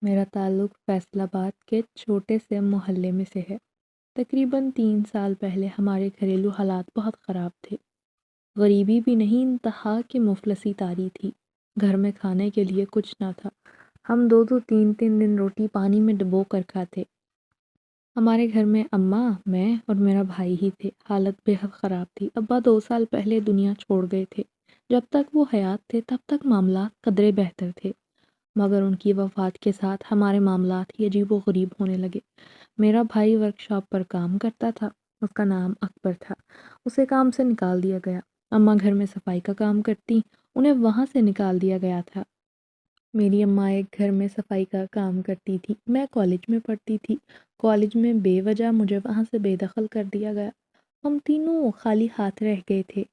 میرا تعلق فیصل آباد کے چھوٹے سے محلے میں سے ہے۔ تقریباً 3 سال پہلے ہمارے گھریلو حالات بہت خراب تھے۔ غریبی بھی نہیں، انتہا کی مفلسی طاری تھی۔ گھر میں کھانے کے لیے کچھ نہ تھا۔ ہم 2 3 دن روٹی پانی میں ڈبو کر کھاتے۔ ہمارے گھر میں اماں، میں اور میرا بھائی ہی تھے۔ حالت بے حد خراب تھی۔ ابا 2 سال پہلے دنیا چھوڑ گئے تھے۔ جب تک وہ حیات تھے تب تک معاملات قدرے بہتر تھے، مگر ان کی وفات کے ساتھ ہمارے معاملات ہی عجیب و غریب ہونے لگے۔ میرا بھائی ورک شاپ پر کام کرتا تھا، اس کا نام اکبر تھا۔ اسے کام سے نکال دیا گیا۔ اماں گھر میں صفائی کا کام کرتی، انہیں وہاں سے نکال دیا گیا تھا۔ میری اماں ایک گھر میں صفائی کا کام کرتی تھی، میں کالج میں پڑھتی تھی۔ کالج میں بے وجہ مجھے وہاں سے بے دخل کر دیا گیا۔ ہم تینوں خالی ہاتھ رہ گئے تھے۔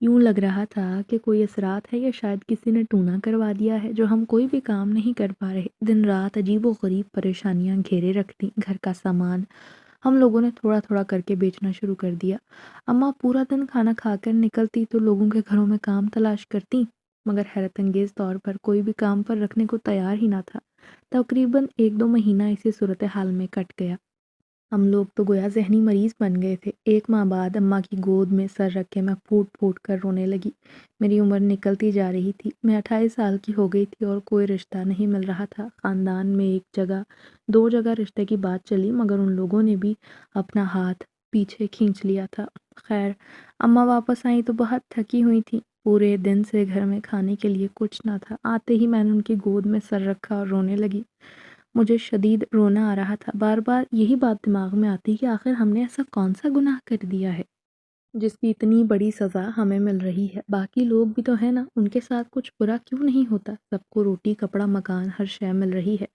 یوں لگ رہا تھا کہ کوئی اثرات ہے یا شاید کسی نے ٹونا کروا دیا ہے جو ہم کوئی بھی کام نہیں کر پا رہے۔ دن رات عجیب و غریب پریشانیاں گھیرے رکھتی۔ گھر کا سامان ہم لوگوں نے تھوڑا تھوڑا کر کے بیچنا شروع کر دیا۔ اماں پورا دن کھانا کھا کر نکلتی تو لوگوں کے گھروں میں کام تلاش کرتی، مگر حیرت انگیز طور پر کوئی بھی کام پر رکھنے کو تیار ہی نہ تھا۔ تقریباً 1 2 مہینہ اسی صورتحال میں کٹ گیا۔ ہم لوگ تو گویا ذہنی مریض بن گئے تھے۔ 1 ماہ بعد اماں کی گود میں سر رکھ کے میں پھوٹ پھوٹ کر رونے لگی۔ میری عمر نکلتی جا رہی تھی، میں 28 سال کی ہو گئی تھی اور کوئی رشتہ نہیں مل رہا تھا۔ خاندان میں 1 جگہ 2 جگہ رشتے کی بات چلی، مگر ان لوگوں نے بھی اپنا ہاتھ پیچھے کھینچ لیا تھا۔ خیر، اماں واپس آئیں تو بہت تھکی ہوئی تھیں۔ پورے دن سے گھر میں کھانے کے لیے کچھ نہ تھا۔ آتے ہی میں نے ان کی گود میں سر رکھا اور رونے لگی۔ مجھے شدید رونا آ رہا تھا۔ بار بار یہی بات دماغ میں آتی کہ آخر ہم نے ایسا کون سا گناہ کر دیا ہے جس کی اتنی بڑی سزا ہمیں مل رہی ہے۔ باقی لوگ بھی تو ہیں نا، ان کے ساتھ کچھ برا کیوں نہیں ہوتا؟ سب کو روٹی کپڑا مکان ہر شے مل رہی ہے۔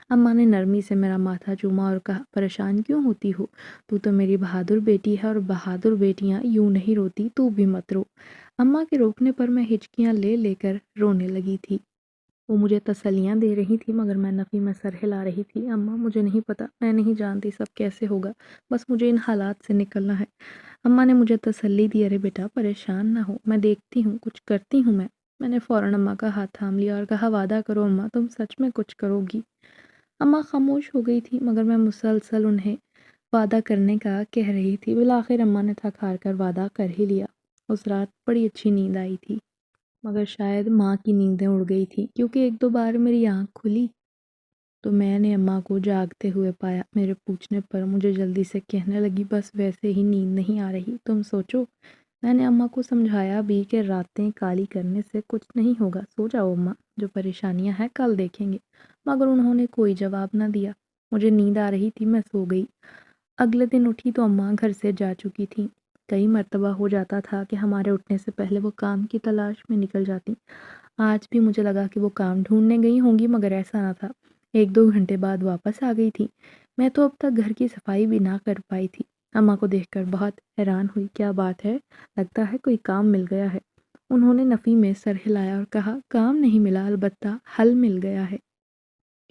اماں نے نرمی سے میرا ماتھا چوما اور کہا، پریشان کیوں ہوتی ہو؟ تو میری بہادر بیٹی ہے اور بہادر بیٹیاں یوں نہیں روتی، تو بھی مت رو۔ اماں کے روکنے پر میں ہچکیاں لے لے کر رونے لگی تھی۔ وہ مجھے تسلیاں دے رہی تھی، مگر میں نفی میں سر ہلا رہی تھی۔ اماں مجھے نہیں پتا، میں نہیں جانتی سب کیسے ہوگا، بس مجھے ان حالات سے نکلنا ہے۔ اماں نے مجھے تسلی دی، ارے بیٹا پریشان نہ ہو، میں دیکھتی ہوں، کچھ کرتی ہوں میں نے فوراً اماں کا ہاتھ تھام لیا اور کہا، وعدہ کرو اماں، تم سچ میں کچھ کرو گی۔ اماں خاموش ہو گئی تھی، مگر میں مسلسل انہیں وعدہ کرنے کا کہہ رہی تھی۔ بالآخر اماں نے تھک ہار کر وعدہ کر ہی لیا۔ اس رات بڑی اچھی نیند آئی تھی، مگر شاید ماں کی نیندیں اڑ گئی تھیں، کیونکہ 1 2 بار میری آنکھ کھلی تو میں نے اماں کو جاگتے ہوئے پایا۔ میرے پوچھنے پر مجھے جلدی سے کہنے لگی، بس ویسے ہی نیند نہیں آ رہی، تم سوچو۔ میں نے اماں کو سمجھایا بھی کہ راتیں کالی کرنے سے کچھ نہیں ہوگا، سو جاؤ اماں، جو پریشانیاں ہیں کل دیکھیں گے، مگر انہوں نے کوئی جواب نہ دیا۔ مجھے نیند آ رہی تھی، میں سو گئی۔ اگلے دن اٹھی تو اماں گھر سے جا چکی تھیں۔ کئی مرتبہ ہو جاتا تھا کہ ہمارے اٹھنے سے پہلے وہ کام کی تلاش میں نکل جاتی۔ آج بھی مجھے لگا کہ وہ کام ڈھونڈنے گئی ہوں گی، مگر ایسا نہ تھا۔ 1 2 گھنٹے بعد واپس آ گئی تھی۔ میں تو اب تک گھر کی صفائی بھی نہ کر پائی تھی۔ اماں کو دیکھ کر بہت حیران ہوئی، کیا بات ہے؟ لگتا ہے کوئی کام مل گیا ہے۔ انہوں نے نفی میں سر ہلایا اور کہا، کام نہیں ملا، البتہ حل مل گیا ہے۔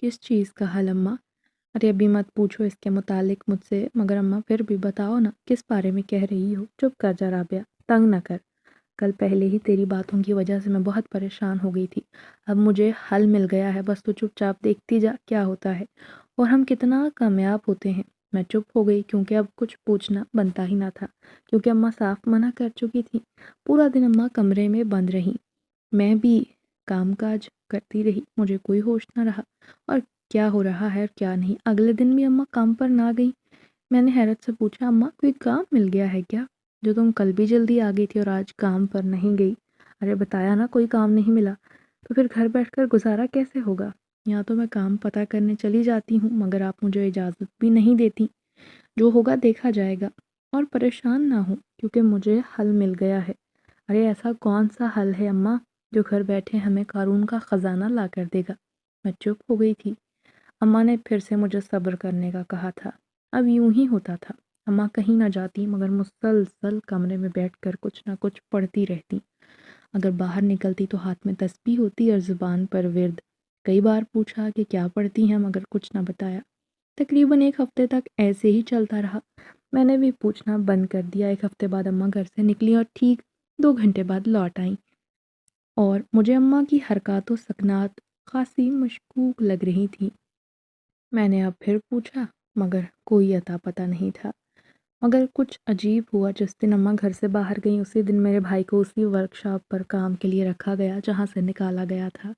کس چیز کا حل اماں؟ ارے ابھی مت پوچھو اس کے متعلق مجھ سے، مگر اماں پھر بھی بتاؤ نا، کس بارے میں کہہ رہی ہو؟ چپ کر جا رابعہ، تنگ نہ کر۔ کل پہلے ہی تیری باتوں کی وجہ سے میں بہت پریشان ہو گئی تھی۔ اب مجھے حل مل گیا ہے، بس تو چپ چاپ دیکھتی جا کیا ہوتا ہے، اور ہم کتنا کامیاب ہوتے ہیں۔ میں چپ ہو گئی کیونکہ اب کچھ پوچھنا بنتا ہی نہ تھا، کیونکہ اماں صاف منع کر چکی تھی۔ پورا دن اماں کمرے میں بند رہیں، میں بھی کام کاج کرتی رہی، مجھے کوئی ہوش نہ رہا اور کیا ہو رہا ہے اور کیا نہیں۔ اگلے دن بھی اماں کام پر نہ گئی۔ میں نے حیرت سے پوچھا، اماں کوئی کام مل گیا ہے کیا، جو تم کل بھی جلدی آ گئی تھی اور آج کام پر نہیں گئی؟ ارے بتایا نا کوئی کام نہیں ملا، تو پھر گھر بیٹھ کر گزارا کیسے ہوگا؟ یہاں تو میں کام پتہ کرنے چلی جاتی ہوں، مگر آپ مجھے اجازت بھی نہیں دیتی۔ جو ہوگا دیکھا جائے گا، اور پریشان نہ ہوں کیونکہ مجھے حل مل گیا ہے۔ ارے ایسا کون سا حل ہے اماں جو گھر بیٹھے ہمیں قارون کا خزانہ لا کر دے گا؟ میں چپ ہو گئی تھی۔ اماں نے پھر سے مجھے صبر کرنے کا کہا تھا۔ اب یوں ہی ہوتا تھا، اماں کہیں نہ جاتی مگر مسلسل کمرے میں بیٹھ کر کچھ نہ کچھ پڑھتی رہتی۔ اگر باہر نکلتی تو ہاتھ میں تسبیح ہوتی اور زبان پر ورد۔ کئی بار پوچھا کہ کیا پڑھتی ہیں، مگر کچھ نہ بتایا۔ تقریباً 1 ہفتے تک ایسے ہی چلتا رہا۔ میں نے بھی پوچھنا بند کر دیا۔ 1 ہفتے بعد اماں گھر سے نکلی اور ٹھیک 2 گھنٹے بعد لوٹ آئیں، اور مجھے اماں کی حرکات و سکنات خاصی مشکوک لگ رہی تھیں۔ میں نے اب پھر پوچھا، مگر کوئی اتا پتہ نہیں تھا۔ مگر کچھ عجیب ہوا، جس دن اماں گھر سے باہر گئیں اسی دن میرے بھائی کو اسی ورکشاپ پر کام کے لیے رکھا گیا جہاں سے نکالا گیا تھا۔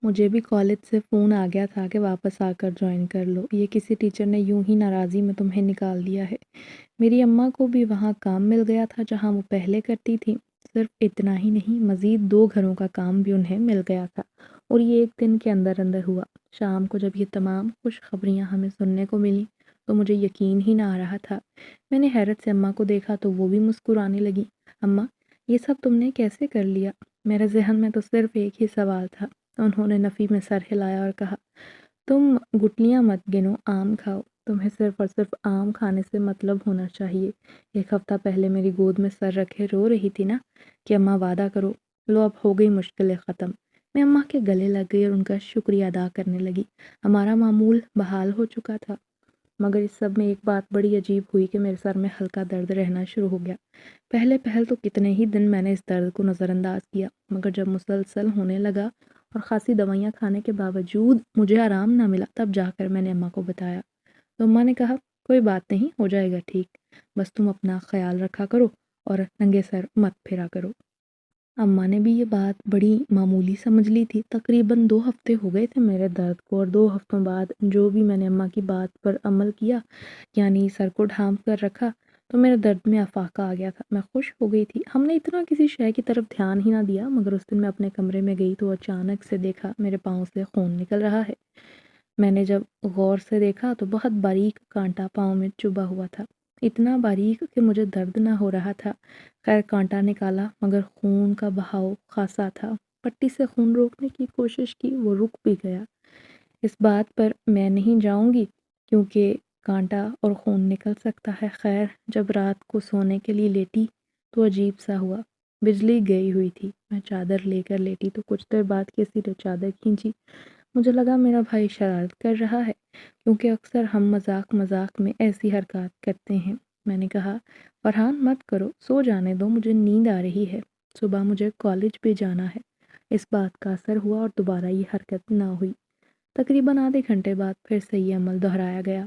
مجھے بھی کالج سے فون آ گیا تھا کہ واپس آ کر جوائن کر لو، یہ کسی ٹیچر نے یوں ہی ناراضی میں تمہیں نکال دیا ہے۔ میری اماں کو بھی وہاں کام مل گیا تھا جہاں وہ پہلے کرتی تھیں۔ صرف اتنا ہی نہیں، مزید 2 گھروں کا کام بھی انہیں مل گیا تھا، اور یہ ایک دن کے اندر اندر ہوا۔ شام کو جب یہ تمام خوشخبریاں ہمیں سننے کو ملیں تو مجھے یقین ہی نہ آ رہا تھا۔ میں نے حیرت سے اماں کو دیکھا تو وہ بھی مسکرانے لگیں۔ اماں، یہ سب تم نے کیسے کر لیا؟ میرے ذہن میں تو صرف ایک ہی سوال تھا۔ انہوں نے نفی میں سر ہلایا اور کہا، تم گٹلیاں مت گنو، آم کھاؤ۔ تمہیں صرف اور صرف آم کھانے سے مطلب ہونا چاہیے۔ 1 ہفتہ پہلے میری گود میں سر رکھے رو رہی تھی نا کہ اماں وعدہ کرو، لو اب ہو گئی مشکلیں ختم۔ میں اماں کے گلے لگ گئی اور ان کا شکریہ ادا کرنے لگی۔ ہمارا معمول بحال ہو چکا تھا، مگر اس سب میں ایک بات بڑی عجیب ہوئی کہ میرے سر میں ہلکا درد رہنا شروع ہو گیا۔ پہلے تو کتنے ہی دن میں نے اس درد کو نظر انداز کیا، مگر جب مسلسل ہونے لگا اور خاصی دوائیاں کھانے کے باوجود مجھے آرام نہ ملا، تب جا کر میں نے اماں کو بتایا۔ تو اماں نے کہا، کوئی بات نہیں، ہو جائے گا ٹھیک، بس تم اپنا خیال رکھا کرو اور ننگے سر مت پھرا کرو۔ اماں نے بھی یہ بات بڑی معمولی سمجھ لی تھی۔ تقریباً 2 ہفتے ہو گئے تھے میرے درد کو، اور 2 ہفتوں بعد جو بھی میں نے اماں کی بات پر عمل کیا، یعنی سر کو ڈھانپ کر رکھا، تو میرے درد میں افاقہ آ گیا تھا۔ میں خوش ہو گئی تھی۔ ہم نے اتنا کسی شے کی طرف دھیان ہی نہ دیا، مگر اس دن میں اپنے کمرے میں گئی تو اچانک سے دیکھا میرے پاؤں سے خون نکل رہا ہے۔ میں نے جب غور سے دیکھا تو بہت باریک کانٹا پاؤں میں چبھا ہوا تھا، اتنا باریک کہ مجھے درد نہ ہو رہا تھا۔ خیر کانٹا نکالا، مگر خون کا بہاؤ خاصا تھا۔ پٹی سے خون روکنے کی کوشش کی، وہ رک بھی گیا۔ اس بات پر میں نہیں جاؤں گی کیونکہ کانٹا اور خون نکل سکتا ہے۔ خیر جب رات کو سونے کے لیے لیٹی تو عجیب سا ہوا۔ بجلی گئی ہوئی تھی، میں چادر لے کر لیٹی تو کچھ دیر بعد کسی نے چادر کھینچی۔ مجھے لگا میرا بھائی شرارت کر رہا ہے، کیونکہ اکثر ہم مذاق مذاق میں ایسی حرکات کرتے ہیں۔ میں نے کہا، فرحان مت کرو، سو جانے دو، مجھے نیند آ رہی ہے، صبح مجھے کالج بھی جانا ہے۔ اس بات کا اثر ہوا اور دوبارہ یہ حرکت نہ ہوئی۔ تقریباً آدھے گھنٹے بعد پھر سے یہ عمل دہرایا گیا،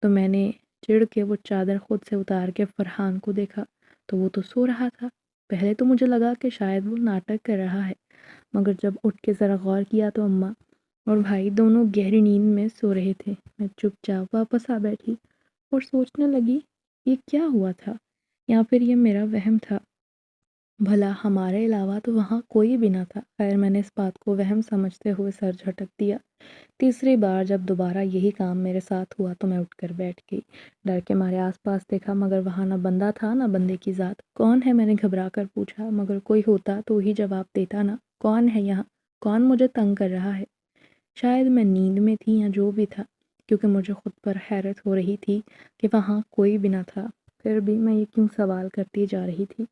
تو میں نے چڑھ کے وہ چادر خود سے اتار کے فرحان کو دیکھا تو وہ تو سو رہا تھا۔ پہلے تو مجھے لگا کہ شاید وہ ناٹک کر رہا ہے، مگر جب اٹھ کے ذرا غور کیا تو اماں اور بھائی دونوں گہری نیند میں سو رہے تھے۔ میں چپ چاپ واپس آ بیٹھی اور سوچنے لگی، یہ کیا ہوا تھا، یا پھر یہ میرا وہم تھا؟ بھلا ہمارے علاوہ تو وہاں کوئی بھی نہ تھا۔ خیر میں نے اس بات کو وہم سمجھتے ہوئے سر جھٹک دیا۔ تیسری بار جب دوبارہ یہی کام میرے ساتھ ہوا تو میں اٹھ کر بیٹھ گئی۔ ڈر کے مارے آس پاس دیکھا، مگر وہاں نہ بندہ تھا نہ بندے کی ذات۔ کون ہے، میں نے گھبرا کر پوچھا، مگر کوئی ہوتا تو وہی جواب دیتا نا، کون ہے یہاں، کون مجھے تنگ کر رہا ہے؟ شاید میں نیند میں تھی یا جو بھی تھا، کیونکہ مجھے خود پر حیرت ہو رہی تھی کہ وہاں کوئی بھی نہ تھا، پھر بھی میں یہ کیوں سوال کرتی جا رہی تھی۔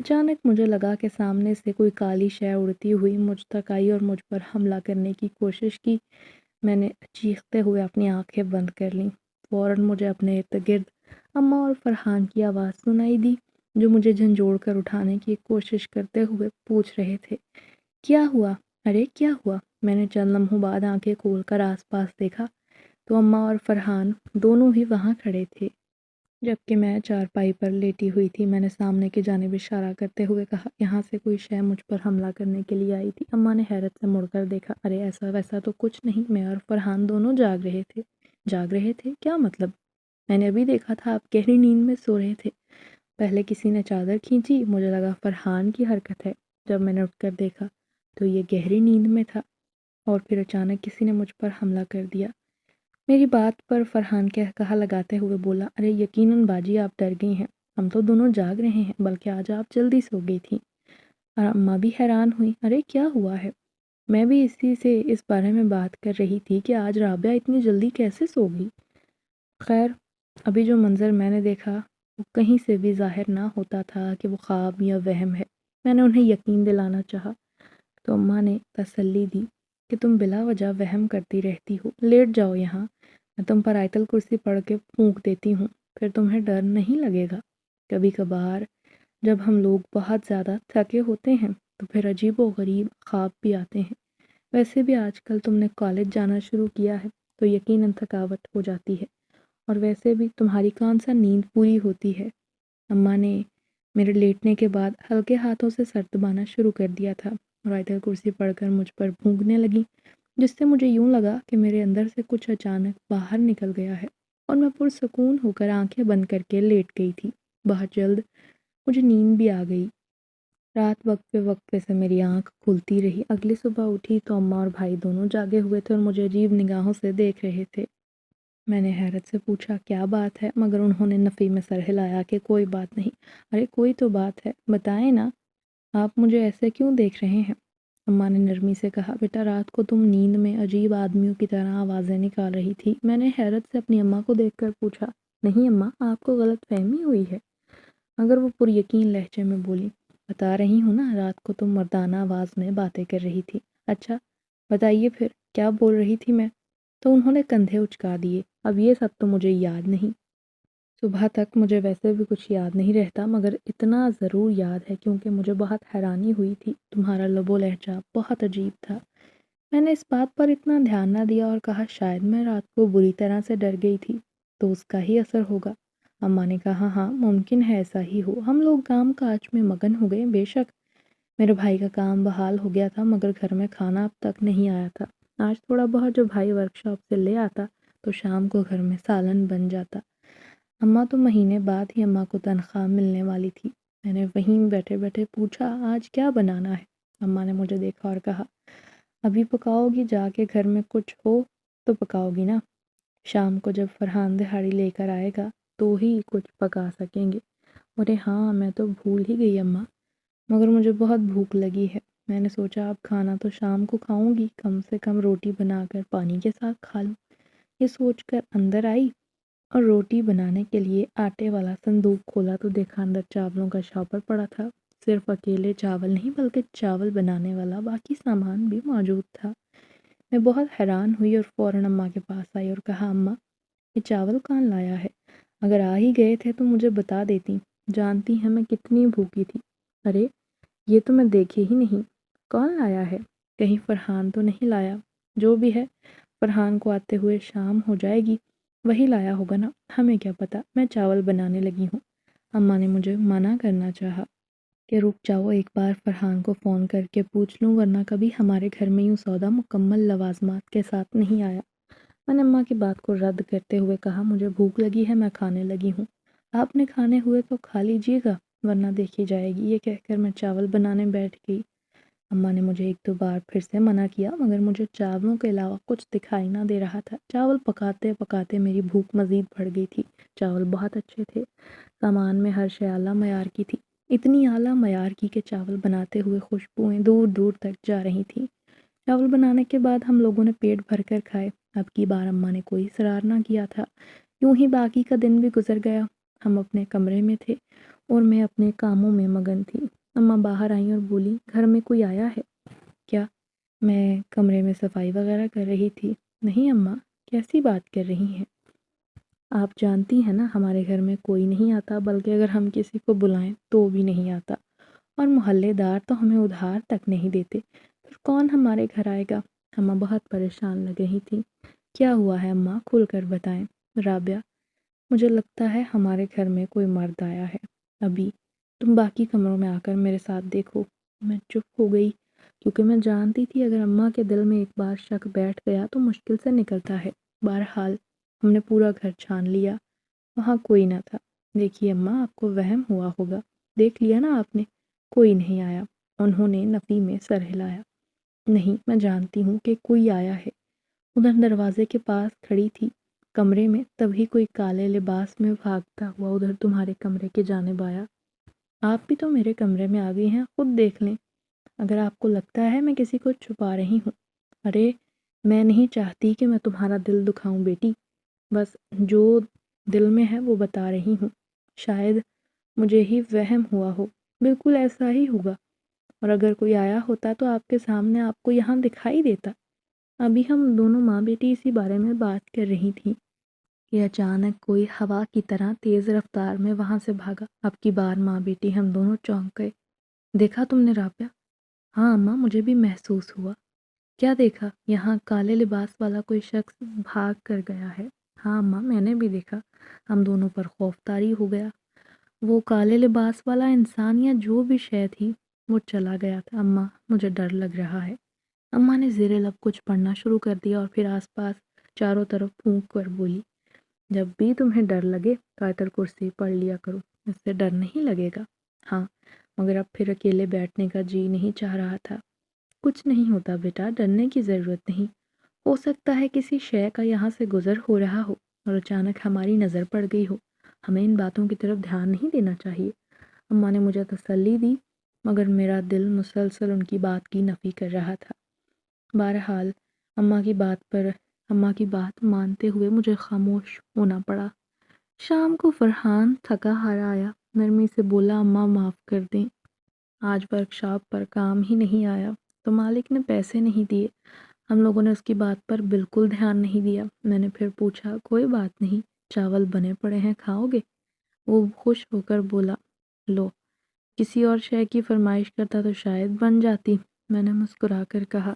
اچانک مجھے لگا کہ سامنے سے کوئی کالی شے اڑتی ہوئی مجھ تک آئی اور مجھ پر حملہ کرنے کی کوشش کی۔ میں نے چیختے ہوئے اپنی آنکھیں بند کر لیں۔ فوراً مجھے اپنے ارد گرد اماں اور فرحان کی آواز سنائی دی، جو مجھے جھنجھوڑ کر اٹھانے کی کوشش کرتے ہوئے پوچھ رہے تھے، کیا ہوا؟ ارے کیا ہوا؟ میں نے چند لمحوں بعد آنکھیں کھول کر آس پاس دیکھا تو اماں اور فرحان دونوں ہی وہاں کھڑے تھے، جبکہ میں چارپائی پر لیٹی ہوئی تھی۔ میں نے سامنے کی جانب اشارہ کرتے ہوئے کہا، یہاں سے کوئی شے مجھ پر حملہ کرنے کے لیے آئی تھی۔ اماں نے حیرت سے مڑ کر دیکھا، ارے ایسا ویسا تو کچھ نہیں، میں اور فرحان دونوں جاگ رہے تھے۔ جاگ رہے تھے؟ کیا مطلب؟ میں نے ابھی دیکھا تھا آپ گہری نیند میں سو رہے تھے۔ پہلے کسی نے چادر کھینچی، مجھے لگا فرحان کی حرکت ہے۔ جب میں نے اٹھ کر دیکھا تو یہ گہری نیند میں تھا، اور پھر اچانک کسی نے مجھ پر حملہ کر دیا۔ میری بات پر فرحان کہا لگاتے ہوئے بولا، ارے یقیناً باجی آپ ڈر گئی ہیں، ہم تو دونوں جاگ رہے ہیں، بلکہ آج آپ جلدی سو گئی تھیں۔ اور اماں بھی حیران ہوئی، ارے کیا ہوا ہے؟ میں بھی اسی سے اس بارے میں بات کر رہی تھی کہ آج رابعہ اتنی جلدی کیسے سو گئی۔ خیر ابھی جو منظر میں نے دیکھا وہ کہیں سے بھی ظاہر نہ ہوتا تھا کہ وہ خواب یا وہم ہے۔ میں نے انہیں یقین دلانا چاہا تو اماں نے تسلی دی کہ تم بلا وجہ وہم کرتی رہتی ہو، لیٹ جاؤ یہاں، میں تم پر آیت الکرسی پڑھ کے پھونک دیتی ہوں، پھر تمہیں ڈر نہیں لگے گا۔ کبھی کبھار جب ہم لوگ بہت زیادہ تھکے ہوتے ہیں تو پھر عجیب و غریب خواب بھی آتے ہیں۔ ویسے بھی آج کل تم نے کالج جانا شروع کیا ہے تو یقیناً تھکاوٹ ہو جاتی ہے، اور ویسے بھی تمہاری کون سا نیند پوری ہوتی ہے۔ اماں نے میرے لیٹنے کے بعد ہلکے ہاتھوں سے سر دبانا شروع کر دیا تھا اور آیت الکرسی پڑھ کر مجھ پر بھونکنے لگی، جس سے مجھے یوں لگا کہ میرے اندر سے کچھ اچانک باہر نکل گیا ہے اور میں پرسکون ہو کر آنکھیں بند کر کے لیٹ گئی تھی۔ بہت جلد مجھے نیند بھی آ گئی۔ رات وقفے وقفے سے میری آنکھ کھلتی رہی۔ اگلی صبح اٹھی تو اماں اور بھائی دونوں جاگے ہوئے تھے اور مجھے عجیب نگاہوں سے دیکھ رہے تھے۔ میں نے حیرت سے پوچھا کیا بات ہے، مگر انہوں نے نفی میں سر ہلایا کہ کوئی بات نہیں۔ ارے کوئی تو بات ہے، بتائیں نا، آپ مجھے ایسے کیوں دیکھ رہے ہیں؟ اماں نے نرمی سے کہا، بیٹا رات کو تم نیند میں عجیب آدمیوں کی طرح آوازیں نکال رہی تھی۔ میں نے حیرت سے اپنی اماں کو دیکھ کر پوچھا، نہیں اماں، آپ کو غلط فہمی ہوئی ہے؟ مگر وہ پر یقین لہجے میں بولی، بتا رہی ہوں نا، رات کو تم مردانہ آواز میں باتیں کر رہی تھی۔ اچھا بتائیے پھر کیا بول رہی تھی میں؟ تو انہوں نے کندھے اچکا دیے، اب یہ سب تو مجھے یاد نہیں۔ صبح تک مجھے ویسے بھی کچھ یاد نہیں رہتا، مگر اتنا ضرور یاد ہے کیونکہ مجھے بہت حیرانی ہوئی تھی، تمہارا لب و لہجہ بہت عجیب تھا۔ میں نے اس بات پر اتنا دھیان نہ دیا اور کہا شاید میں رات کو بری طرح سے ڈر گئی تھی تو اس کا ہی اثر ہوگا۔ اماں نے کہا ہاں ممکن ہے ایسا ہی ہو، ہم لوگ کام کاج میں مگن ہو گئے۔ بے شک میرے بھائی کا کام بحال ہو گیا تھا، مگر گھر میں کھانا اب تک نہیں آیا تھا۔ آج تھوڑا بہت جو بھائی ورک شاپ سے لے آتا تو شام کو گھر میں سالن بن جاتا۔ اماں تو مہینے بعد ہی اماں کو تنخواہ ملنے والی تھی۔ میں نے وہیں بیٹھے بیٹھے پوچھا آج کیا بنانا ہے؟ اماں نے مجھے دیکھا اور کہا، ابھی پکاؤ گی؟ جا کے گھر میں کچھ ہو تو پکاؤ گی نا، شام کو جب فرحان دہاڑی لے کر آئے گا تو ہی کچھ پکا سکیں گے۔ ارے ہاں میں تو بھول ہی گئی اماں، مگر مجھے بہت بھوک لگی ہے۔ میں نے سوچا اب کھانا تو شام کو کھاؤں گی، کم سے کم روٹی بنا کر پانی کے ساتھ کھا لوں۔ یہ سوچ کر اندر آئی اور روٹی بنانے کے لیے آٹے والا صندوق کھولا تو دیکھا اندر چاولوں کا شاپر پڑا تھا۔ صرف اکیلے چاول نہیں بلکہ چاول بنانے والا باقی سامان بھی موجود تھا۔ میں بہت حیران ہوئی اور فوراً اماں کے پاس آئی اور کہا اماں یہ چاول کون لایا ہے؟ اگر آ ہی گئے تھے تو مجھے بتا دیتی، جانتی ہیں میں کتنی بھوکی تھی۔ ارے یہ تو میں دیکھے ہی نہیں، کون لایا ہے؟ کہیں فرحان تو نہیں لایا؟ جو بھی ہے فرحان کو آتے ہوئے شام ہو جائے گی، وہی لایا ہوگا نا، ہمیں کیا پتا، میں چاول بنانے لگی ہوں۔ اماں نے مجھے منع کرنا چاہا کہ رک جاؤ، ایک بار فرحان کو فون کر کے پوچھ لوں، ورنہ کبھی ہمارے گھر میں یوں سودا مکمل لوازمات کے ساتھ نہیں آیا۔ میں نے اماں کی بات کو رد کرتے ہوئے کہا مجھے بھوک لگی ہے، میں کھانے لگی ہوں، آپ نے کھانے ہوئے تو کھا لیجیے گا ورنہ دیکھی جائے گی۔ یہ کہہ کر میں چاول بنانے بیٹھ گئی۔ اماں نے مجھے ایک دو بار پھر سے منع کیا، مگر مجھے چاولوں کے علاوہ کچھ دکھائی نہ دے رہا تھا۔ چاول پکاتے پکاتے میری بھوک مزید بڑھ گئی تھی۔ چاول بہت اچھے تھے، سامان میں ہر شے اعلیٰ معیار کی تھی، اتنی اعلیٰ معیار کی کہ چاول بناتے ہوئے خوشبوئیں دور دور تک جا رہی تھیں۔ چاول بنانے کے بعد ہم لوگوں نے پیٹ بھر کر کھائے۔ اب کی بار اماں نے کوئی اصرار نہ کیا تھا۔ یوں ہی باقی کا دن بھی گزر گیا۔ ہم اپنے کمرے میں تھے اور میں اپنے کاموں میں مگن تھی۔ اماں باہر آئیں اور بولی گھر میں کوئی آیا ہے کیا؟ میں کمرے میں صفائی وغیرہ کر رہی تھی۔ نہیں اماں، کیسی بات کر رہی ہیں؟ آپ جانتی ہیں نا ہمارے گھر میں کوئی نہیں آتا، بلکہ اگر ہم کسی کو بلائیں تو بھی نہیں آتا، اور محلے دار تو ہمیں ادھار تک نہیں دیتے، پھر کون ہمارے گھر آئے گا؟ اماں بہت پریشان لگ رہی تھی۔ کیا ہوا ہے اماں، کھل کر بتائیں۔ رابعہ، مجھے لگتا ہے ہمارے گھر میں کوئی مرد آیا ہے۔ ابھی تم باقی کمروں میں آ کر میرے ساتھ دیکھو۔ میں چپ ہو گئی کیونکہ میں جانتی تھی اگر اماں کے دل میں ایک بار شک بیٹھ گیا تو مشکل سے نکلتا ہے۔ بہرحال ہم نے پورا گھر چھان لیا، وہاں کوئی نہ تھا۔ دیکھیے اماں، آپ کو وہم ہوا ہوگا، دیکھ لیا نا آپ نے، کوئی نہیں آیا۔ انہوں نے نفی میں سر ہلایا۔ نہیں، میں جانتی ہوں کہ کوئی آیا ہے۔ ادھر دروازے کے پاس کھڑی تھی کمرے میں، تبھی کوئی کالے لباس میں بھاگتا ہوا ادھر تمہارے کمرے کی جانب آیا۔ آپ بھی تو میرے کمرے میں آ گئی ہیں، خود دیکھ لیں اگر آپ کو لگتا ہے میں کسی کو چھپا رہی ہوں۔ ارے میں نہیں چاہتی کہ میں تمہارا دل دکھاؤں بیٹی، بس جو دل میں ہے وہ بتا رہی ہوں۔ شاید مجھے ہی وہم ہوا ہو، بالکل ایسا ہی ہوگا، اور اگر کوئی آیا ہوتا تو آپ کے سامنے آپ کو یہاں دکھائی دیتا۔ ابھی ہم دونوں ماں بیٹی اسی بارے میں بات کر رہی تھیں کہ اچانک کوئی ہوا کی طرح تیز رفتار میں وہاں سے بھاگا۔ اب کی بار ماں بیٹی ہم دونوں چونک گئے۔ دیکھا تم نے رابعہ؟ ہاں اماں، مجھے بھی محسوس ہوا۔ کیا دیکھا؟ یہاں کالے لباس والا کوئی شخص بھاگ کر گیا ہے۔ ہاں اماں، میں نے بھی دیکھا۔ ہم دونوں پر خوف طاری ہو گیا۔ وہ کالے لباس والا انسان یا جو بھی شے تھی وہ چلا گیا تھا۔ اماں مجھے ڈر لگ رہا ہے۔ اماں نے زیر لب کچھ پڑھنا شروع کر دیا اور پھر آس پاس چاروں طرف پھونک کر بولی، جب بھی تمہیں ڈر لگے آیت الکرسی پڑھ لیا کرو، اس سے ڈر نہیں لگے گا۔ ہاں، مگر اب پھر اکیلے بیٹھنے کا جی نہیں چاہ رہا تھا۔ کچھ نہیں ہوتا بیٹا، ڈرنے کی ضرورت نہیں۔ ہو سکتا ہے کسی شے کا یہاں سے گزر ہو رہا ہو اور اچانک ہماری نظر پڑ گئی ہو۔ ہمیں ان باتوں کی طرف دھیان نہیں دینا چاہیے۔ اماں نے مجھے تسلی دی، مگر میرا دل مسلسل ان کی بات کی نفی کر رہا تھا۔ بہرحال اماں کی بات مانتے ہوئے مجھے خاموش ہونا پڑا۔ شام کو فرحان تھکا ہارا آیا، نرمی سے بولا، اماں معاف کر دیں، آج ورکشاپ پر کام ہی نہیں آیا تو مالک نے پیسے نہیں دیے۔ ہم لوگوں نے اس کی بات پر بالکل دھیان نہیں دیا۔ میں نے پھر پوچھا، کوئی بات نہیں، چاول بنے پڑے ہیں، کھاؤ گے؟ وہ خوش ہو کر بولا، لو، کسی اور شے کی فرمائش کرتا تو شاید بن جاتی۔ میں نے مسکرا کر کہا،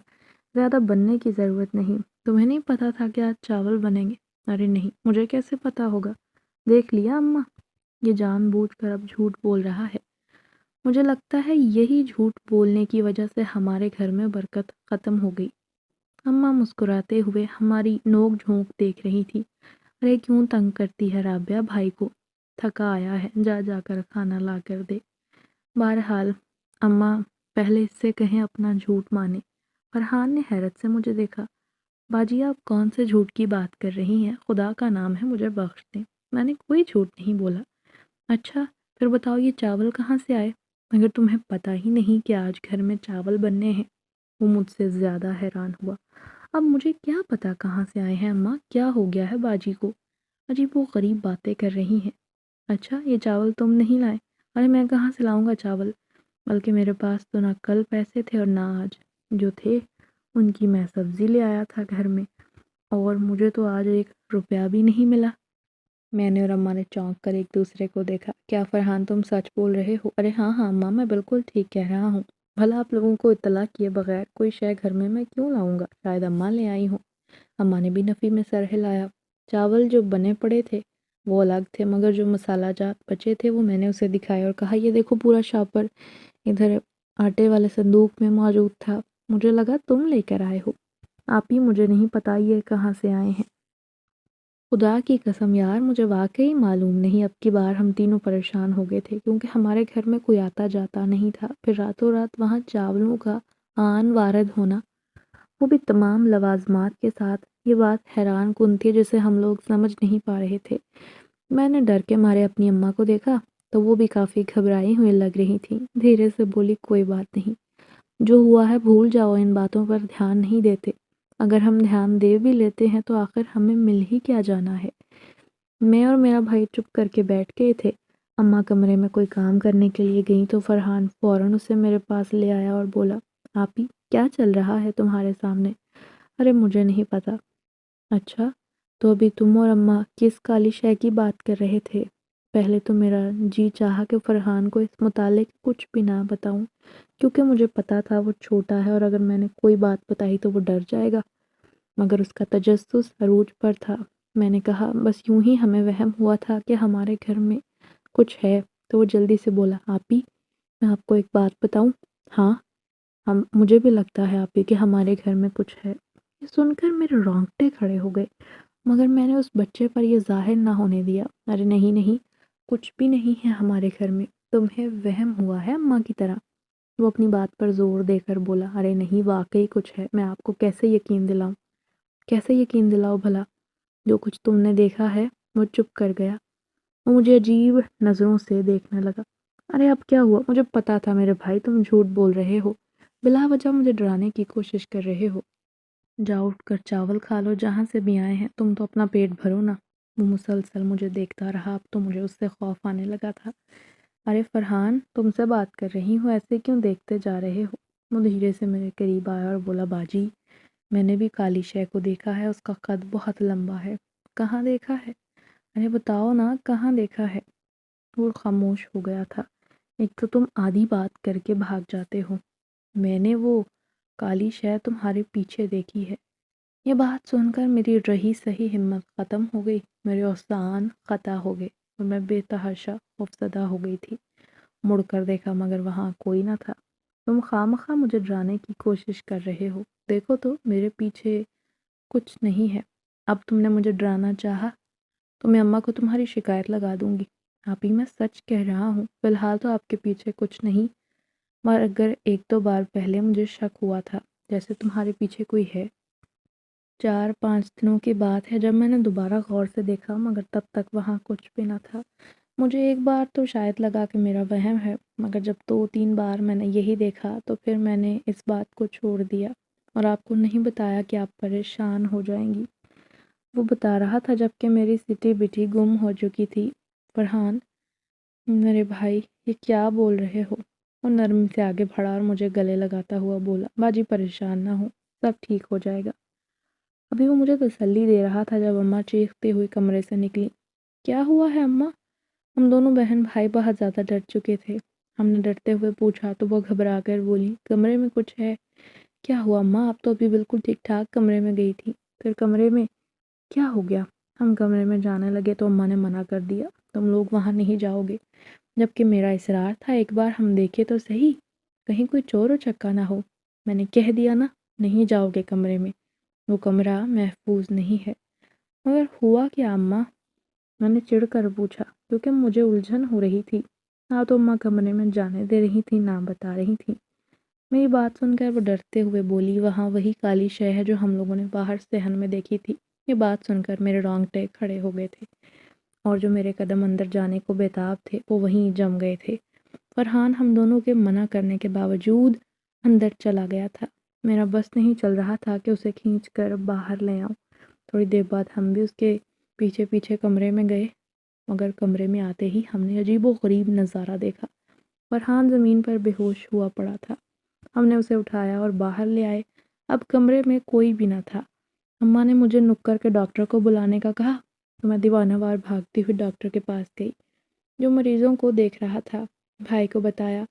زیادہ بننے کی ضرورت نہیں۔ تمہیں نہیں پتا تھا کہ آج چاول بنیں گے؟ ارے نہیں، مجھے کیسے پتا ہوگا؟ دیکھ لیا اماں، یہ جان بوجھ کر اب جھوٹ بول رہا ہے۔ مجھے لگتا ہے یہی جھوٹ بولنے کی وجہ سے ہمارے گھر میں برکت ختم ہو گئی۔ اماں مسکراتے ہوئے ہماری نوک جھونک دیکھ رہی تھی۔ ارے کیوں تنگ کرتی ہے رابعہ بھائی کو؟ تھکا آیا ہے، جا کر کھانا لا کر دے۔ بہرحال اماں پہلے اس سے کہیں اپنا جھوٹ مانے۔ فرحان نے حیرت سے مجھے دیکھا۔ باجی آپ کون سے جھوٹ کی بات کر رہی ہیں؟ خدا کا نام ہے مجھے بخش دیں، میں نے کوئی جھوٹ نہیں بولا۔ اچھا پھر بتاؤ یہ چاول کہاں سے آئے؟ اگر تمہیں پتہ ہی نہیں کہ آج گھر میں چاول بننے ہیں۔ وہ مجھ سے زیادہ حیران ہوا۔ اب مجھے کیا پتا کہاں سے آئے ہیں اماں، کیا ہو گیا ہے باجی کو؟ عجیب و غریب باتیں کر رہی ہیں۔ اچھا یہ چاول تم نہیں لائے؟ ارے میں کہاں سے لاؤں گا چاول، بلکہ میرے پاس تو نہ کل پیسے تھے اور نہ آج، جو تھے ان کی میں سبزی لے آیا تھا گھر میں، اور مجھے تو آج 1 روپیہ بھی نہیں ملا۔ میں نے اور اماں نے چونک کر ایک دوسرے کو دیکھا۔ کیا فرحان تم سچ بول رہے ہو؟ ارے ہاں اماں، میں بالکل ٹھیک کہہ رہا ہوں۔ بھلا آپ لوگوں کو اطلاع کیے بغیر کوئی شے گھر میں کیوں لاؤں گا؟ شاید اماں لے آئی ہوں۔ اماں نے بھی نفی میں سر ہلایا۔ چاول جو بنے پڑے تھے وہ الگ تھے، مگر جو مسالہ جات بچے تھے وہ میں نے اسے دکھائے اور کہا، یہ دیکھو پورا شاپر ادھر آٹے والے صندوق میں موجود تھا۔ مجھے لگا تم لے کر آئے ہو۔ آپ ہی، مجھے نہیں پتا یہ کہاں سے آئے ہیں۔ خدا کی قسم یار، مجھے واقعی معلوم نہیں۔ اب کی بار ہم تینوں پریشان ہو گئے تھے کیونکہ ہمارے گھر میں کوئی آتا جاتا نہیں تھا۔ پھر راتوں رات وہاں چاولوں کا آن وارد ہونا، وہ بھی تمام لوازمات کے ساتھ، یہ بات حیران کن تھی جسے ہم لوگ سمجھ نہیں پا رہے تھے۔ میں نے ڈر کے مارے اپنی اماں کو دیکھا تو وہ بھی کافی گھبرائی ہوئی لگ رہی تھی۔ دھیرے سے بولی، کوئی بات نہیں، جو ہوا ہے بھول جاؤ، ان باتوں پر دھیان نہیں دیتے۔ اگر ہم دھیان دے بھی لیتے ہیں تو آخر ہمیں مل ہی کیا جانا ہے۔ میں اور میرا بھائی چپ کر کے بیٹھ گئے تھے۔ اماں کمرے میں کوئی کام کرنے کے لیے گئیں تو فرحان فوراً اسے میرے پاس لے آیا اور بولا، آپی کیا چل رہا ہے تمہارے سامنے؟ ارے مجھے نہیں پتا۔ اچھا تو ابھی تم اور اماں کس کالی شے کی بات کر رہے تھے؟ پہلے تو میرا جی چاہا کہ فرحان کو اس متعلق کچھ بھی نہ بتاؤں، کیونکہ مجھے پتا تھا وہ چھوٹا ہے اور اگر میں نے کوئی بات بتائی تو وہ ڈر جائے گا، مگر اس کا تجسس عروج پر تھا۔ میں نے کہا، بس یوں ہی ہمیں وہم ہوا تھا کہ ہمارے گھر میں کچھ ہے۔ تو وہ جلدی سے بولا، آپی میں آپ کو ایک بات بتاؤں؟ ہاں، مجھے بھی لگتا ہے آپی کہ ہمارے گھر میں کچھ ہے۔ یہ سن کر میرے رونگٹے کھڑے ہو گئے، مگر میں نے اس بچے پر یہ ظاہر نہ ہونے دیا۔ ارے نہیں نہیں، کچھ بھی نہیں ہے ہمارے گھر میں، تمہیں وہم ہوا ہے اماں کی طرح۔ وہ اپنی بات پر زور دے کر بولا، ارے نہیں، واقعی کچھ ہے، میں آپ کو کیسے یقین دلاؤں؟ کیسے یقین دلاؤ بھلا؟ جو کچھ تم نے دیکھا ہے۔ وہ چپ کر گیا، وہ مجھے عجیب نظروں سے دیکھنے لگا۔ ارے اب کیا ہوا؟ مجھے پتا تھا میرے بھائی تم جھوٹ بول رہے ہو، بلا وجہ مجھے ڈرانے کی کوشش کر رہے ہو۔ جاؤ اٹھ کر چاول کھا لو جہاں سے بھی آئے ہیں، تم تو اپنا پیٹ بھرو نا۔ وہ مسلسل مجھے دیکھتا رہا، اب تو مجھے اس سے خوف آنے لگا تھا۔ ارے فرحان، تم سے بات کر رہی ہوں، ایسے کیوں دیکھتے جا رہے ہو؟ وہ دھیرے سے میرے قریب آیا اور بولا، باجی میں نے بھی کالی شے کو دیکھا ہے، اس کا قد بہت لمبا ہے۔ کہاں دیکھا ہے؟ ارے بتاؤ نا، کہاں دیکھا ہے؟ وہ خاموش ہو گیا تھا۔ ایک تو تم آدھی بات کر کے بھاگ جاتے ہو۔ میں نے وہ کالی شے تمہارے پیچھے دیکھی ہے۔ یہ بات سن کر میری رہی سہی ہمت ختم ہو گئی، میرے اوزان قطع ہو گئے اور میں بے تحاشا خوفزدہ ہو گئی تھی۔ مڑ کر دیکھا مگر وہاں کوئی نہ تھا۔ تم خواہ مجھے ڈرانے کی کوشش کر رہے ہو، دیکھو تو میرے پیچھے کچھ نہیں ہے۔ اب تم نے مجھے ڈرانا چاہا تو میں اماں کو تمہاری شکایت لگا دوں گی۔ آپ ہی میں سچ کہہ رہا ہوں، فی الحال تو آپ کے پیچھے کچھ نہیں، مگر اگر ایک دو بار پہلے مجھے شک ہوا تھا جیسے تمہارے پیچھے کوئی ہے۔ 4-5 دنوں کی بات ہے جب میں نے دوبارہ غور سے دیکھا، مگر تب تک وہاں کچھ بھی نہ تھا۔ مجھے ایک بار تو شاید لگا کہ میرا وہم ہے، مگر جب 2-3 بار میں نے یہی دیکھا تو پھر میں نے اس بات کو چھوڑ دیا اور آپ کو نہیں بتایا کہ آپ پریشان ہو جائیں گی۔ وہ بتا رہا تھا جب کہ میری سٹی بٹی گم ہو چکی تھی۔ فرحان، میرے بھائی، یہ کیا بول رہے ہو؟ وہ نرمی سے آگے بڑھا اور مجھے گلے لگاتا ہوا بولا، باجی پریشان نہ ہو، سب ٹھیک ہو جائے گا۔ ابھی وہ مجھے تسلی دے رہا تھا جب اماں چیختے ہوئے کمرے سے نکلی۔ کیا ہوا ہے اماں؟ ہم دونوں بہن بھائی بہت زیادہ ڈر چکے تھے۔ ہم نے ڈرتے ہوئے پوچھا تو وہ گھبرا کر بولی، کمرے میں کچھ ہے۔ کیا ہوا اماں؟ آپ تو ابھی بالکل ٹھیک ٹھاک کمرے میں گئی تھی، پھر کمرے میں کیا ہو گیا؟ ہم کمرے میں جانے لگے تو اماں نے منع کر دیا، تم لوگ وہاں نہیں جاؤ گے، جبکہ میرا اصرار تھا ایک بار ہم دیکھے تو صحیح، کہیں کوئی چور و چکا نہ ہو۔ میں نے کہہ دیا نا، نہیں جاؤ گے کمرے میں، وہ کمرہ محفوظ نہیں ہے۔ مگر ہوا کیا اماں؟ میں نے چڑ کر پوچھا، کیونکہ مجھے الجھن ہو رہی تھی۔ نہ تو اماں کمرے میں جانے دے رہی تھی نہ بتا رہی تھی۔ میری بات سن کر وہ ڈرتے ہوئے بولی، وہاں وہی کالی شے ہے جو ہم لوگوں نے باہر صحن میں دیکھی تھی۔ یہ بات سن کر میرے رونگٹے کھڑے ہو گئے تھے اور جو میرے قدم اندر جانے کو بےتاب تھے وہ وہیں جم گئے تھے۔ فرحان ہم دونوں کے منع کرنے کے باوجود اندر چلا گیا تھا۔ میرا بس نہیں چل رہا تھا کہ اسے کھینچ کر باہر لے آؤں۔ تھوڑی دیر بعد ہم بھی اس کے پیچھے پیچھے کمرے میں گئے، مگر کمرے میں آتے ہی ہم نے عجیب و غریب نظارہ دیکھا۔ فرحان زمین پر بے ہوش ہوا پڑا تھا۔ ہم نے اسے اٹھایا اور باہر لے آئے۔ اب کمرے میں کوئی بھی نہ تھا۔ اماں نے مجھے نکر کے ڈاکٹر کو بلانے کا کہا تو میں دیوانہ وار بھاگتی ہوئی ڈاکٹر کے پاس گئی جو مریضوں کو دیکھ رہا تھا۔ بھائی کو بتایا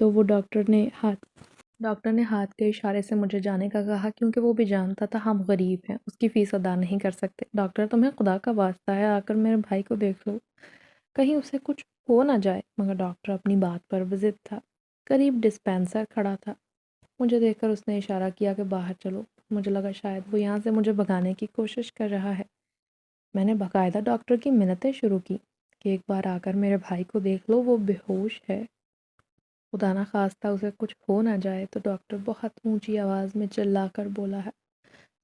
تو وہ ڈاکٹر نے ہاتھ کے اشارے سے مجھے جانے کا کہا، کیونکہ وہ بھی جانتا تھا ہم غریب ہیں، اس کی فیس ادا نہیں کر سکتے۔ ڈاکٹر، تمہیں خدا کا واسطہ ہے، آ کر میرے بھائی کو دیکھ لو، کہیں اسے کچھ ہو نہ جائے۔ مگر ڈاکٹر اپنی بات پر ضد تھا۔ قریب ڈسپینسر کھڑا تھا، مجھے دیکھ کر اس نے اشارہ کیا کہ باہر چلو۔ مجھے لگا شاید وہ یہاں سے مجھے بھگانے کی کوشش کر رہا ہے۔ میں نے باقاعدہ ڈاکٹر کی منتیں شروع کی کہ ایک بار آ کر میرے بھائی کو دیکھ لو، وہ بے ہوش ہے، خدا نہ خواستہ اسے کچھ ہو نہ جائے۔ تو ڈاکٹر بہت اونچی آواز میں چلا کر بولا ہے،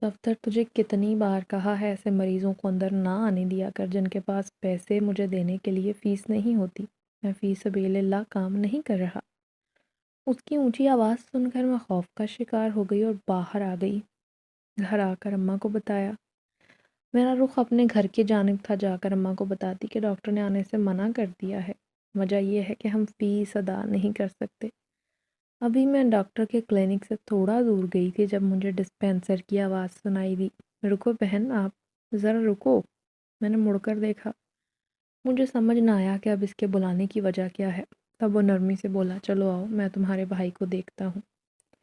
دفتر تجھے کتنی بار کہا ہے ایسے مریضوں کو اندر نہ آنے دیا کر جن کے پاس پیسے مجھے دینے کے لیے فیس نہیں ہوتی۔ میں فی سبیل اللہ کام نہیں کر رہا۔ اس کی اونچی آواز سن کر میں خوف کا شکار ہو گئی اور باہر آ گئی۔ گھر آ کر اماں کو بتایا۔ میرا رخ اپنے گھر کی جانب تھا، جا کر اماں کو بتاتی کہ ڈاکٹر نے آنے سے منع کر دیا ہے، وجہ یہ ہے کہ ہم فیس ادا نہیں کر سکتے۔ ابھی میں ڈاکٹر کے کلینک سے تھوڑا دور گئی تھی جب مجھے ڈسپینسر کی آواز سنائی دی، رکو بہن، آپ ذرا رکو۔ میں نے مڑ کر دیکھا، مجھے سمجھ نہ آیا کہ اب اس کے بلانے کی وجہ کیا ہے۔ تب وہ نرمی سے بولا، چلو آؤ، میں تمہارے بھائی کو دیکھتا ہوں۔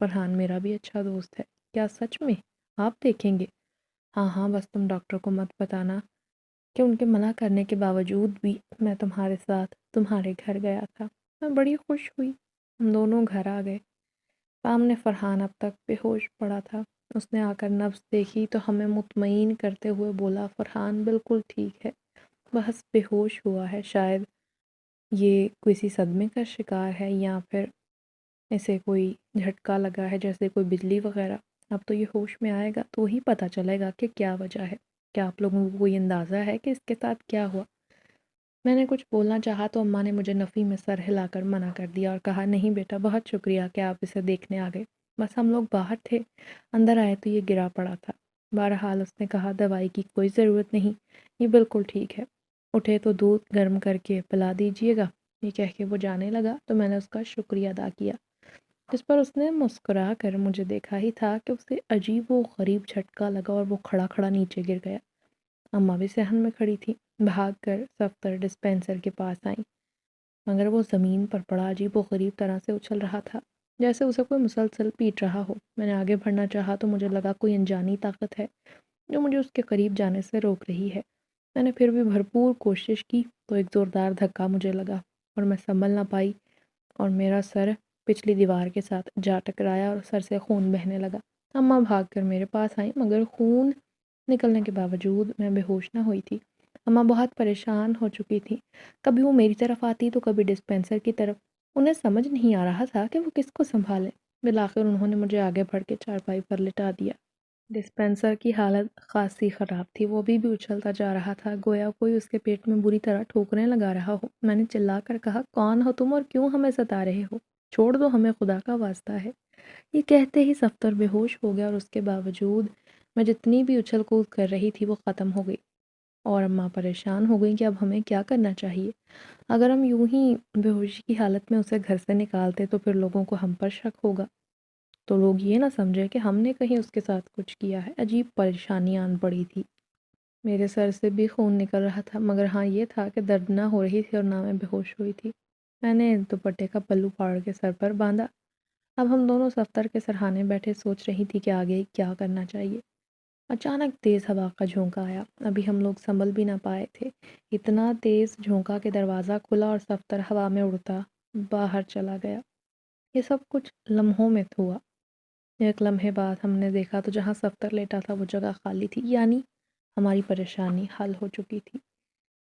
فرحان میرا بھی اچھا دوست ہے، کیا سچ میں آپ دیکھیں گے؟ ہاں ہاں، بس تم ڈاکٹر کو مت بتانا کہ ان کے منع کرنے کے باوجود بھی میں تمہارے ساتھ تمہارے گھر گیا تھا۔ میں بڑی خوش ہوئی۔ ہم دونوں گھر آ گئے۔ سامنے فرحان اب تک بے ہوش پڑا تھا۔ اس نے آ کر نبض دیکھی تو ہمیں مطمئن کرتے ہوئے بولا، فرحان بالکل ٹھیک ہے، بس بے ہوش ہوا ہے، شاید یہ کسی صدمے کا شکار ہے یا پھر اسے کوئی جھٹکا لگا ہے جیسے کوئی بجلی وغیرہ۔ اب تو یہ ہوش میں آئے گا تو ہی پتہ چلے گا کہ کیا وجہ ہے۔ کیا آپ لوگوں کو کوئی اندازہ ہے کہ اس کے ساتھ کیا ہوا؟ میں نے کچھ بولنا چاہا تو اماں نے مجھے نفی میں سر ہلا کر منع کر دیا اور کہا، نہیں بیٹا، بہت شکریہ کہ آپ اسے دیکھنے آ گئے، بس ہم لوگ باہر تھے، اندر آئے تو یہ گرا پڑا تھا۔ بہرحال اس نے کہا، دوائی کی کوئی ضرورت نہیں، یہ بالکل ٹھیک ہے، اٹھے تو دودھ گرم کر کے پلا دیجیے گا۔ یہ کہہ کے وہ جانے لگا تو میں نے اس کا شکریہ ادا کیا، جس پر اس نے مسکرا کر مجھے دیکھا ہی تھا کہ اسے عجیب و غریب جھٹکا لگا اور وہ کھڑا کھڑا نیچے گر گیا۔ اماں بھی صحن میں کھڑی تھی، بھاگ کر صفدر ڈسپینسر کے پاس آئیں، مگر وہ زمین پر پڑا عجیب و غریب طرح سے اچھل رہا تھا۔ جیسے اسے کوئی مسلسل پیٹ رہا ہو۔ میں نے آگے بڑھنا چاہا تو مجھے لگا کوئی انجانی طاقت ہے جو مجھے اس کے قریب جانے سے روک رہی ہے۔ میں نے پھر بھی بھرپور کوشش کی تو ایک زوردار دھکا مجھے لگا اور میں سنبھل نہ پائی اور میرا سر پچھلی دیوار کے ساتھ جا ٹکرایا اور سر سے خون بہنے لگا۔ اماں بھاگ کر میرے پاس آئیں مگر خون نکلنے کے باوجود میں بے ہوش نہ ہوئی تھی۔ اماں بہت پریشان ہو چکی تھی، کبھی وہ میری طرف آتی تو کبھی ڈسپینسر کی طرف۔ انہیں سمجھ نہیں آ رہا تھا کہ وہ کس کو سنبھالیں۔ بالآخر انہوں نے مجھے آگے بڑھ کے چارپائی پر لٹا دیا۔ ڈسپینسر کی حالت خاصی خراب تھی، وہ بھی اچھلتا جا رہا تھا گویا کوئی اس کے پیٹ میں بری طرح ٹھوکریں لگا رہا ہو۔ میں نے چلا کر کہا، کون ہو تم اور کیوں ہمیں ستا رہے ہو؟ چھوڑ دو ہمیں، خدا کا واسطہ ہے۔ یہ کہتے ہی صفدر بے ہوش ہو گیا اور اس کے باوجود میں جتنی بھی اچھل کود کر رہی تھی وہ ختم ہو گئی اور اماں پریشان ہو گئی کہ اب ہمیں کیا کرنا چاہیے۔ اگر ہم یوں ہی بے ہوشی کی حالت میں اسے گھر سے نکالتے تو پھر لوگوں کو ہم پر شک ہوگا، تو لوگ یہ نہ سمجھے کہ ہم نے کہیں اس کے ساتھ کچھ کیا ہے۔ عجیب پریشانی آن پڑی تھی۔ میرے سر سے بھی خون نکل رہا تھا مگر ہاں یہ تھا کہ درد نہ ہو رہی تھی اور نہ میں بے ہوش ہوئی تھی۔ میں نے دوپٹے کا پلو پاڑ کے سر پر باندھا۔ اب ہم دونوں صفدر کے سرہانے بیٹھے سوچ رہی تھی کہ آگے کیا کرنا چاہیے۔ اچانک تیز ہوا کا جھونکا آیا، ابھی ہم لوگ سنبھل بھی نہ پائے تھے، اتنا تیز جھونکا کہ دروازہ کھلا اور صفدر ہوا میں اڑتا باہر چلا گیا۔ یہ سب کچھ لمحوں میں ہوا۔ ایک لمحے بعد ہم نے دیکھا تو جہاں صفدر لیٹا تھا وہ جگہ خالی تھی، یعنی ہماری پریشانی حل ہو چکی تھی۔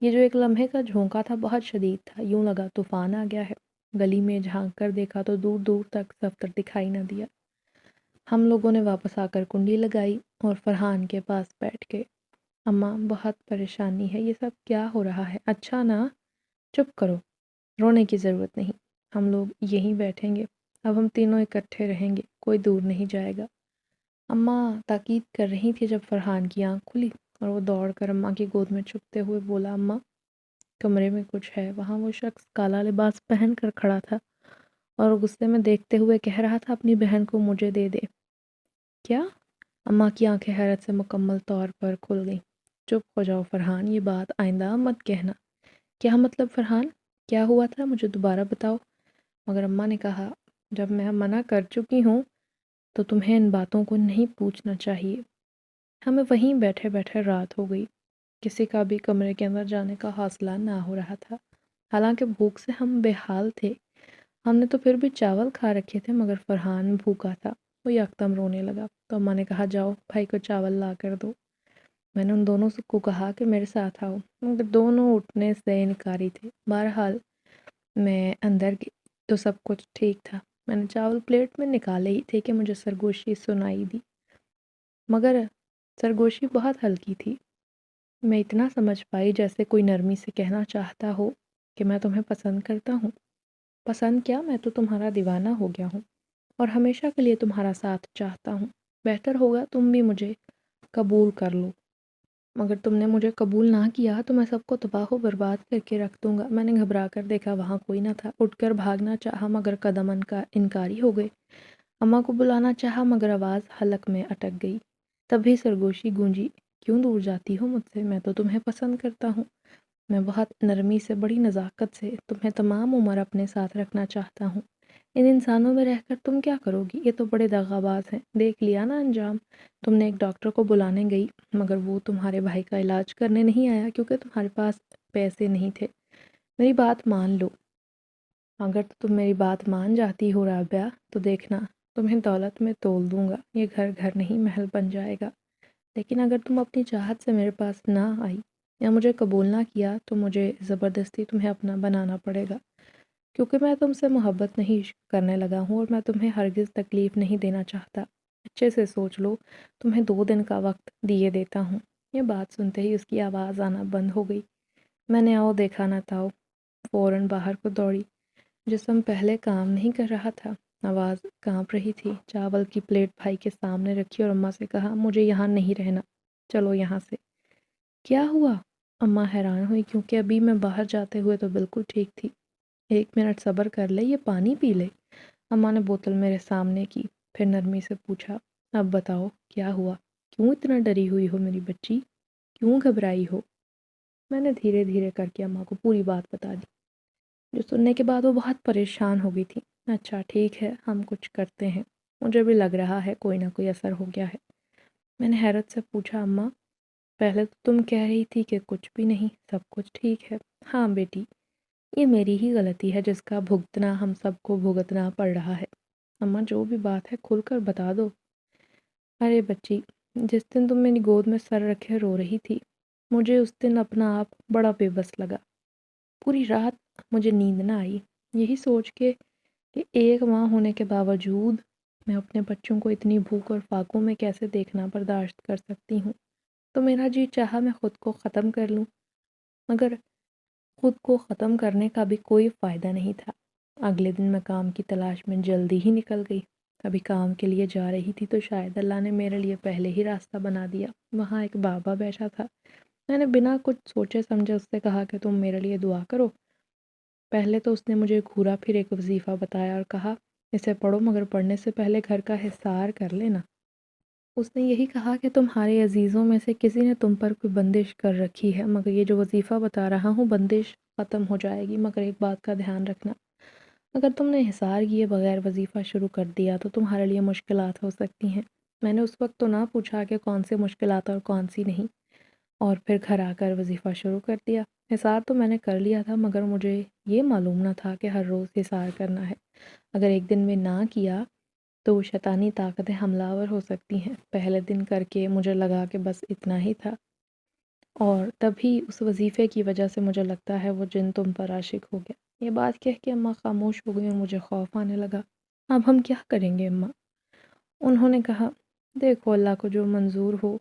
یہ جو ایک لمحے کا جھونکا تھا بہت شدید تھا، یوں لگا طوفان آ گیا ہے۔ گلی میں جھانک کر دیکھا تو دور دور تک صفدر دکھائی نہ دیا۔ ہم لوگوں نے واپس آ کر کنڈی لگائی اور فرحان کے پاس بیٹھ گئے۔ اماں بہت پریشانی ہے، یہ سب کیا ہو رہا ہے؟ اچھا نا، چپ کرو، رونے کی ضرورت نہیں، ہم لوگ یہیں بیٹھیں گے، اب ہم تینوں اکٹھے رہیں گے، کوئی دور نہیں جائے گا۔ اماں تاکید کر رہی تھی جب فرحان کی آنکھ کھلی اور وہ دوڑ کر اماں کی گود میں چھپتے ہوئے بولا، اماں کمرے میں کچھ ہے۔ وہاں وہ شخص کالا لباس پہن کر کھڑا تھا اور غصے میں دیکھتے ہوئے کہہ رہا تھا، اپنی بہن کو مجھے دے دے۔ کیا؟ اماں کی آنکھیں حیرت سے مکمل طور پر کھل گئیں۔ چپ ہو جاؤ فرحان، یہ بات آئندہ مت کہنا۔ کیا مطلب فرحان؟ کیا ہوا تھا؟ مجھے دوبارہ بتاؤ۔ مگر اماں نے کہا، جب میں منع کر چکی ہوں تو تمہیں ان باتوں کو نہیں پوچھنا چاہیے۔ ہمیں وہیں بیٹھے بیٹھے رات ہو گئی، کسی کا بھی کمرے کے اندر جانے کا حوصلہ نہ ہو رہا تھا، حالانکہ بھوک سے ہم بے حال تھے۔ ہم نے تو پھر بھی چاول کھا رکھے تھے مگر فرحان بھوکا تھا، وہ یکدم رونے لگا تو اماں نے کہا، جاؤ بھائی کو چاول لا کر دو۔ میں نے ان دونوں کو کہا کہ میرے ساتھ آؤ مگر دونوں اٹھنے سے انکاری تھے۔ بہرحال میں اندر گئی تو سب کچھ ٹھیک تھا۔ میں نے چاول پلیٹ میں نکالے ہی تھے کہ مجھے سرگوشی سنائی دی، مگر سرگوشی بہت ہلکی تھی۔ میں اتنا سمجھ پائی جیسے کوئی نرمی سے کہنا چاہتا ہو کہ میں تمہیں پسند کرتا ہوں۔ پسند کیا، میں تو تمہارا دیوانہ ہو گیا ہوں اور ہمیشہ کے لیے تمہارا ساتھ چاہتا ہوں۔ بہتر ہوگا تم بھی مجھے قبول کر لو، مگر تم نے مجھے قبول نہ کیا تو میں سب کو تباہ و برباد کر کے رکھ دوں گا۔ میں نے گھبرا کر دیکھا، وہاں کوئی نہ تھا۔ اٹھ کر بھاگنا چاہا مگر قدم انکاری ہو گئے۔ اماں کو بلانا چاہا مگر آواز حلق میں اٹک گئی۔ تبھی سرگوشی گونجی، کیوں دور جاتی ہو مجھ سے؟ میں تو تمہیں پسند کرتا ہوں، میں بہت نرمی سے، بڑی نزاکت سے تمہیں تمام عمر اپنے ساتھ رکھنا چاہتا ہوں۔ ان انسانوں میں رہ کر تم کیا کرو گی؟ یہ تو بڑے دغاباز ہیں، دیکھ لیا نا انجام۔ تم نے ایک ڈاکٹر کو بلانے گئی مگر وہ تمہارے بھائی کا علاج کرنے نہیں آیا کیونکہ تمہارے پاس پیسے نہیں تھے۔ میری بات مان لو، اگر تم میری بات مان جاتی ہو رابعہ تو دیکھنا تمہیں دولت میں تول دوں گا، یہ گھر گھر نہیں محل بن جائے گا۔ لیکن اگر تم اپنی چاہت سے میرے پاس نہ آئی یا مجھے قبول نہ کیا تو مجھے زبردستی تمہیں اپنا بنانا پڑے گا، کیونکہ میں تم سے محبت نہیں کرنے لگا ہوں اور میں تمہیں ہرگز تکلیف نہیں دینا چاہتا۔ اچھے سے سوچ لو، تمہیں 2 دن کا وقت دیے دیتا ہوں۔ یہ بات سنتے ہی اس کی آواز آنا بند ہو گئی۔ میں نے آؤ دیکھا نہ تاؤ، فوراً باہر کو دوڑی۔ جسم پہلے کام نہیں کر رہا تھا، آواز کانپ رہی تھی۔ چاول کی پلیٹ بھائی کے سامنے رکھی اور اماں سے کہا، مجھے یہاں نہیں رہنا، چلو یہاں سے۔ کیا ہوا؟ اماں حیران ہوئی کیونکہ ابھی میں باہر جاتے ہوئے تو بالکل ٹھیک تھی۔ 1 منٹ صبر کر لے، یہ پانی پی لے۔ اماں نے بوتل میرے سامنے کی، پھر نرمی سے پوچھا، اب بتاؤ کیا ہوا؟ کیوں اتنا ڈری ہوئی ہو میری بچی؟ کیوں گھبرائی ہو؟ میں نے دھیرے دھیرے کر کے اماں کو پوری بات بتا دی، جو سننے کے بعد وہ بہت پریشان ہو گئی تھی۔ اچھا ٹھیک ہے، ہم کچھ کرتے ہیں، مجھے بھی لگ رہا ہے کوئی نہ کوئی اثر ہو گیا ہے۔ میں نے حیرت سے پوچھا، اماں پہلے تو تم کہہ رہی تھی کہ کچھ بھی نہیں، سب کچھ ٹھیک ہے۔ ہاں بیٹی، یہ میری ہی غلطی ہے جس کا بھگتنا ہم سب کو بھگتنا پڑ رہا ہے۔ اماں جو بھی بات ہے کھل کر بتا دو۔ ارے بچی، جس دن تم میری گود میں سر رکھے رو رہی تھی، مجھے اس دن اپنا آپ بڑا بے بس لگا۔ پوری رات مجھے نیند نہ آئی، یہی سوچ کے کہ ایک ماں ہونے کے باوجود میں اپنے بچوں کو اتنی بھوک اور فاقوں میں کیسے دیکھنا برداشت کر سکتی ہوں۔ تو میرا جی چاہا میں خود کو ختم کر لوں، مگر خود کو ختم کرنے کا بھی کوئی فائدہ نہیں تھا۔ اگلے دن میں کام کی تلاش میں جلدی ہی نکل گئی۔ ابھی کام کے لیے جا رہی تھی تو شاید اللہ نے میرے لیے پہلے ہی راستہ بنا دیا۔ وہاں ایک بابا بیٹھا تھا۔ میں نے بنا کچھ سوچے سمجھے اس سے کہا کہ تم میرے لیے دعا کرو۔ پہلے تو اس نے مجھے گھورا پھر ایک وظیفہ بتایا اور کہا اسے پڑھو، مگر پڑھنے سے پہلے گھر کا حصار کر لینا۔ اس نے یہی کہا کہ تمہارے عزیزوں میں سے کسی نے تم پر کوئی بندش کر رکھی ہے، مگر یہ جو وظیفہ بتا رہا ہوں بندش ختم ہو جائے گی، مگر ایک بات کا دھیان رکھنا، اگر تم نے حصار کیے بغیر وظیفہ شروع کر دیا تو تمہارے لیے مشکلات ہو سکتی ہیں۔ میں نے اس وقت تو نہ پوچھا کہ کون سی مشکلات اور کون سی نہیں، اور پھر گھر آ کر وظیفہ شروع کر دیا۔ حصار تو میں نے کر لیا تھا، مگر مجھے یہ معلوم نہ تھا کہ ہر روز حصار کرنا ہے۔ اگر ایک دن میں نہ کیا تو شیطانی طاقتیں حملہ آور ہو سکتی ہیں۔ پہلے دن کر کے مجھے لگا کہ بس اتنا ہی تھا، اور تبھی اس وظیفے کی وجہ سے مجھے لگتا ہے وہ جن تم پر عاشق ہو گیا۔ یہ بات کہہ کے اماں خاموش ہو گئی اور مجھے خوف آنے لگا۔ اب ہم کیا کریں گے اماں؟ انہوں نے کہا، دیکھو اللہ کو جو منظور ہو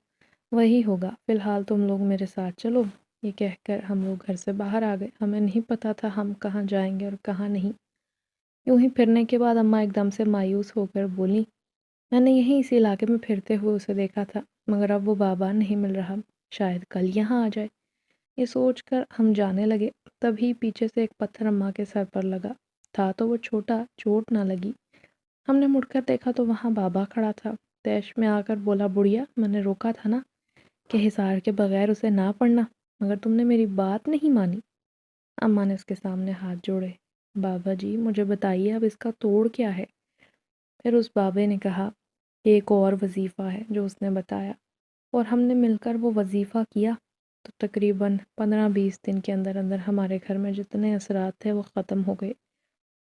وہی ہوگا، فی الحال تم لوگ میرے ساتھ چلو۔ یہ کہہ کر ہم لوگ گھر سے باہر آ گئے۔ ہمیں نہیں پتہ تھا ہم کہاں جائیں گے اور کہاں نہیں۔ یوں ہی پھرنے کے بعد اماں ایک دم سے مایوس ہو کر بولی، میں نے یہیں اسی علاقے میں پھرتے ہوئے اسے دیکھا تھا، مگر اب وہ بابا نہیں مل رہا، شاید کل یہاں آ جائے۔ یہ سوچ کر ہم جانے لگے، تبھی پیچھے سے ایک پتھر اماں کے سر پر لگا۔ تھا تو وہ چھوٹا، چوٹ نہ لگی۔ ہم نے مڑ کر دیکھا تو وہاں بابا کھڑا تھا۔ طیش میں آ کر بولا، بڑھیا میں نے روکا تھا نا کہ حصار کے بغیر اسے نہ پڑھنا، مگر تم نے میری بات نہیں مانی۔ اماں نے اس کے سامنے ہاتھ جوڑے، بابا جی مجھے بتائیے اب اس کا توڑ کیا ہے؟ پھر اس بابے نے کہا، ایک اور وظیفہ ہے جو اس نے بتایا، اور ہم نے مل کر وہ وظیفہ کیا تو تقریباً 15-20 دن کے اندر اندر ہمارے گھر میں جتنے اثرات تھے وہ ختم ہو گئے۔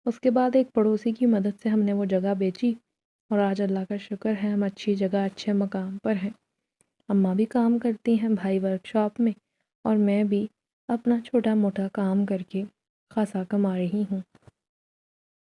اس کے بعد ایک پڑوسی کی مدد سے ہم نے وہ جگہ بیچی، اور آج اللہ کا شکر ہے ہم اچھی جگہ اچھے مقام پر ہیں۔ اماں بھی کام کرتی ہیں بھائی ورک شاپ میں، اور میں بھی اپنا چھوٹا موٹا کام کر کے خاصا کما رہی ہوں۔